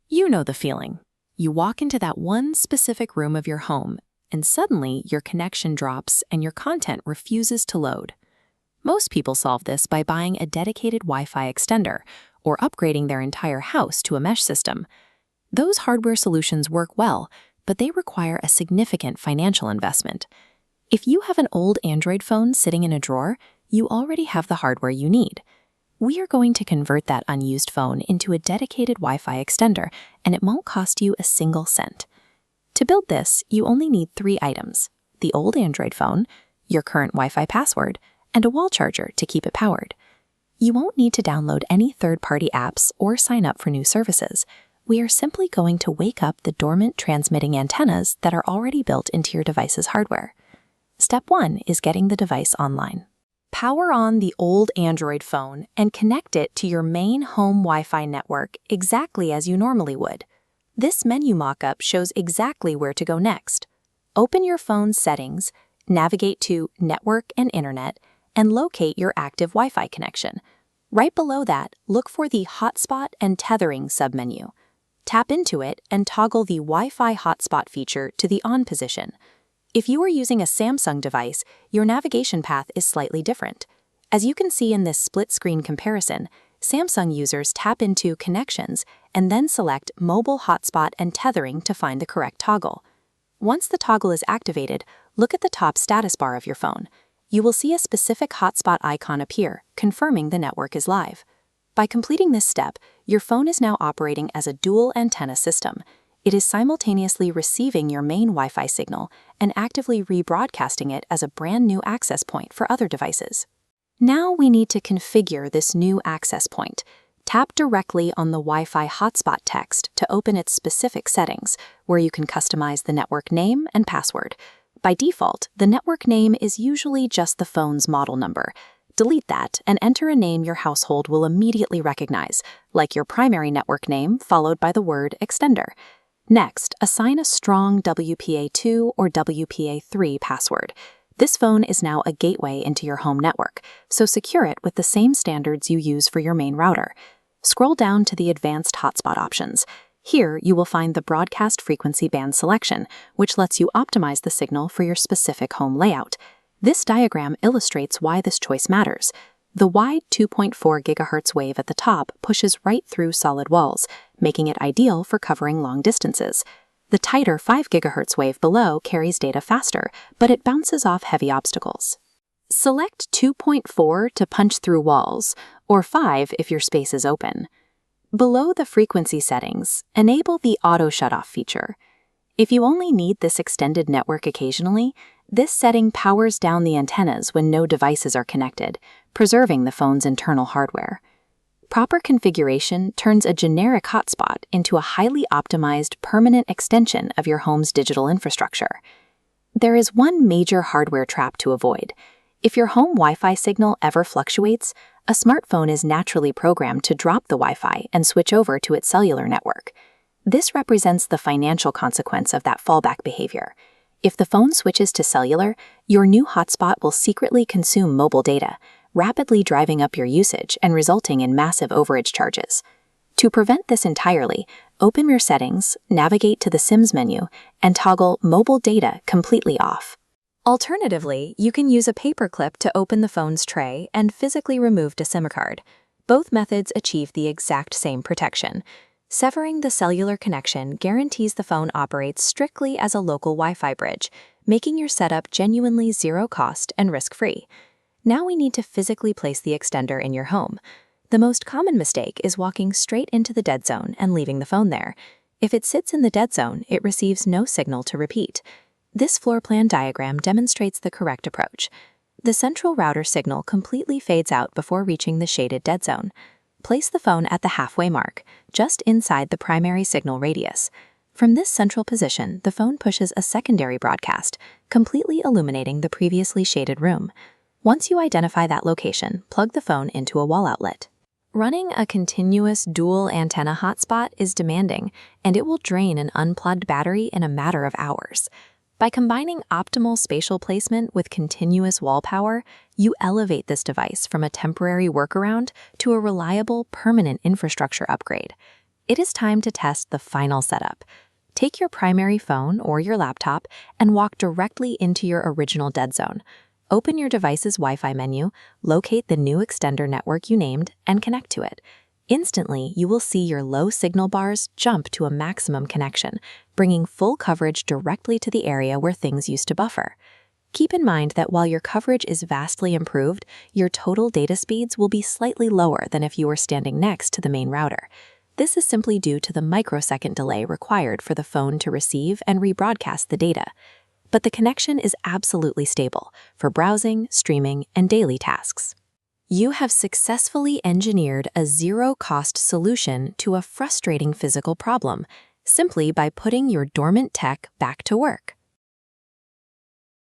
You know the feeling. You walk into that one specific room of your home, and suddenly your connection drops and your content refuses to load. Most people solve this by buying a dedicated Wi-Fi extender or upgrading their entire house to a mesh system. Those hardware solutions work well, but they require a significant financial investment. If you have an old Android phone sitting in a drawer, you already have the hardware you need. We are going to convert that unused phone into a dedicated Wi-Fi extender, and it won't cost you a single cent. To build this, you only need 3 items: the old Android phone, your current Wi-Fi password, and a wall charger to keep it powered. You won't need to download any third-party apps or sign up for new services. We are simply going to wake up the dormant transmitting antennas that are already built into your device's hardware. Step 1 is getting the device online. Power on the old Android phone and connect it to your main home Wi-Fi network exactly as you normally would. This menu mockup shows exactly where to go next. Open your phone's settings, navigate to Network and Internet, and locate your active Wi-Fi connection. Right below that, look for the Hotspot and Tethering submenu. Tap into it and toggle the Wi-Fi hotspot feature to the on position. If you are using a Samsung device, your navigation path is slightly different. As you can see in this split-screen comparison, Samsung users tap into Connections and then select Mobile Hotspot and Tethering to find the correct toggle. Once the toggle is activated, look at the top status bar of your phone. You will see a specific hotspot icon appear, confirming the network is live. By completing this step, your phone is now operating as a dual antenna system. It is simultaneously receiving your main Wi-Fi signal and actively rebroadcasting it as a brand new access point for other devices. Now we need to configure this new access point. Tap directly on the Wi-Fi hotspot text to open its specific settings, where you can customize the network name and password. By default, the network name is usually just the phone's model number. Delete that and enter a name your household will immediately recognize, like your primary network name followed by the word extender. Next, assign a strong WPA2 or WPA3 password. This phone is now a gateway into your home network, so secure it with the same standards you use for your main router. Scroll down to the advanced hotspot options. Here, you will find the broadcast frequency band selection, which lets you optimize the signal for your specific home layout. This diagram illustrates why this choice matters. The wide 2.4 GHz wave at the top pushes right through solid walls, making it ideal for covering long distances. The tighter 5 GHz wave below carries data faster, but it bounces off heavy obstacles. Select 2.4 to punch through walls, or 5 if your space is open. Below the frequency settings, enable the auto shutoff feature. If you only need this extended network occasionally, this setting powers down the antennas when no devices are connected, preserving the phone's internal hardware. Proper configuration turns a generic hotspot into a highly optimized permanent extension of your home's digital infrastructure. There is one major hardware trap to avoid. If your home Wi-Fi signal ever fluctuates, a smartphone is naturally programmed to drop the Wi-Fi and switch over to its cellular network. This represents the financial consequence of that fallback behavior. If the phone switches to cellular, your new hotspot will secretly consume mobile data, rapidly driving up your usage and resulting in massive overage charges. To prevent this entirely, open your settings, navigate to the SIMs menu, and toggle Mobile Data completely off. Alternatively, you can use a paperclip to open the phone's tray and physically remove the SIM card. Both methods achieve the exact same protection. Severing the cellular connection guarantees the phone operates strictly as a local Wi-Fi bridge, making your setup genuinely zero cost and risk-free. Now we need to physically place the extender in your home. The most common mistake is walking straight into the dead zone and leaving the phone there. If it sits in the dead zone, it receives no signal to repeat. This floor plan diagram demonstrates the correct approach. The central router signal completely fades out before reaching the shaded dead zone. Place the phone at the halfway mark, just inside the primary signal radius. From this central position, the phone pushes a secondary broadcast, completely illuminating the previously shaded room. Once you identify that location, plug the phone into a wall outlet. Running a continuous dual antenna hotspot is demanding, and it will drain an unplugged battery in a matter of hours. By combining optimal spatial placement with continuous wall power, you elevate this device from a temporary workaround to a reliable, permanent infrastructure upgrade. It is time to test the final setup. Take your primary phone or your laptop and walk directly into your original dead zone. Open your device's Wi-Fi menu, locate the new extender network you named, and connect to it. Instantly, you will see your low signal bars jump to a maximum connection, bringing full coverage directly to the area where things used to buffer. Keep in mind that while your coverage is vastly improved, your total data speeds will be slightly lower than if you were standing next to the main router. This is simply due to the microsecond delay required for the phone to receive and rebroadcast the data. But the connection is absolutely stable for browsing, streaming, and daily tasks. You have successfully engineered a zero-cost solution to a frustrating physical problem, simply by putting your dormant tech back to work.